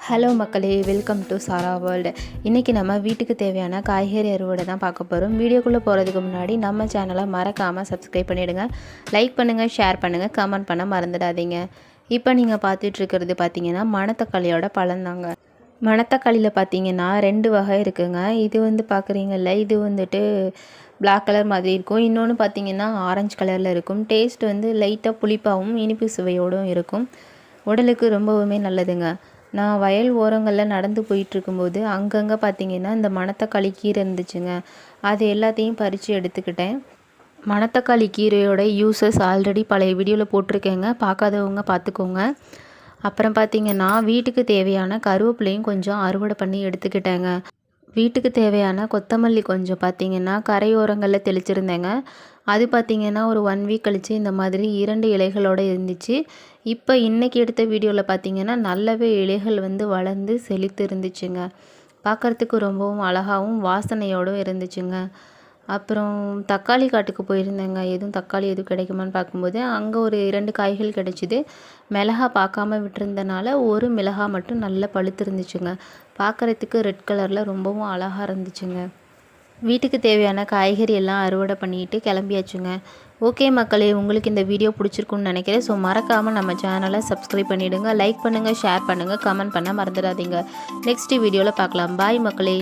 Hello மக்களே, welcome to Sarah world. இன்றைக்கி நம்ம வீட்டுக்கு தேவையான காய்கறி அறுவடை தான் பார்க்க போகிறோம். வீடியோக்குள்ளே போகிறதுக்கு முன்னாடி நம்ம சேனலை மறக்காமல் சப்ஸ்கிரைப் பண்ணிவிடுங்க. லைக் பண்ணுங்கள், ஷேர் பண்ணுங்கள், கமெண்ட் பண்ண மறந்துடாதீங்க. இப்போ நீங்கள் பார்த்துட்ருக்கிறது பார்த்தீங்கன்னா மணத்தக்காளியோட பழந்தாங்க. மணத்தக்காளியில் பார்த்தீங்கன்னா 2 வகை இருக்குங்க. இது பார்க்குறீங்கல்ல, இது பிளாக் கலர் மாதிரி இருக்கும். இன்னொன்று பார்த்தீங்கன்னா ஆரஞ்சு கலரில் இருக்கும். டேஸ்ட் லைட்டாக புளிப்பாகவும் இனிப்பு சுவையோடும் இருக்கும். உடலுக்கு ரொம்பவுமே நல்லதுங்க. நான் வயல் ஓரங்களில் நடந்து போயிட்டுருக்கும்போது அங்கங்கே பார்த்திங்கன்னா இந்த மணத்தக்காளி கீரை இருந்துச்சுங்க. அது எல்லாத்தையும் பறித்து எடுத்துக்கிட்டேன். மணத்தக்காளி கீரையோட யூஸஸ் ஆல்ரெடி பழைய வீடியோவில் போட்டிருக்கேங்க, பார்க்காதவங்க பார்த்துக்கோங்க. அப்புறம் பார்த்திங்கன்னா வீட்டுக்கு தேவையான கருவேப்பிலையும் கொஞ்சம் அறுவடை பண்ணி எடுத்துக்கிட்டேங்க. வீட்டுக்கு தேவையான கொத்தமல்லி கொஞ்சம் பார்த்திங்கன்னா கரையோரங்களில் தெளிச்சிருந்தேங்க. அது பார்த்திங்கன்னா ஒரு 1 வீக் கழித்து இந்த மாதிரி 2 இலைகளோடு இருந்துச்சு. இப்போ இன்றைக்கி எடுத்த வீடியோவில் பார்த்திங்கன்னா நல்லாவே இலைகள் வளர்ந்து செழித்து இருந்துச்சுங்க. பார்க்குறதுக்கு ரொம்பவும் அழகாகவும் வாசனையோடும் இருந்துச்சுங்க. அப்புறம் தக்காளி காட்டுக்கு போயிருந்தேங்க. தக்காளி எதுவும் கிடைக்குமான்னு பார்க்கும்போது அங்கே ஒரு 2 காய்கள் கிடச்சிது. மிளகா பார்க்காம விட்டுருந்தனால ஒரு மிளகா மட்டும் நல்லா பழுத்து இருந்துச்சுங்க. பார்க்குறதுக்கு ரெட் கலரில் ரொம்பவும் அழகாக இருந்துச்சுங்க. வீட்டுக்கு தேவையான காய்கறி எல்லாம் அறுவடை பண்ணிட்டு கிளம்பியாச்சுங்க. ஓகே மக்களே, உங்களுக்கு இந்த வீடியோ பிடிச்சிருக்குன்னு நினைக்கிறேன். ஸோ மறக்காமல் நம்ம சேனலை சப்ஸ்கிரைப் பண்ணிவிடுங்க. லைக் பண்ணுங்கள், ஷேர் பண்ணுங்கள், கமெண்ட் பண்ண மறந்துடாதீங்க. நெக்ஸ்ட் வீடியோவில் பார்க்கலாம். பாய் மக்களே.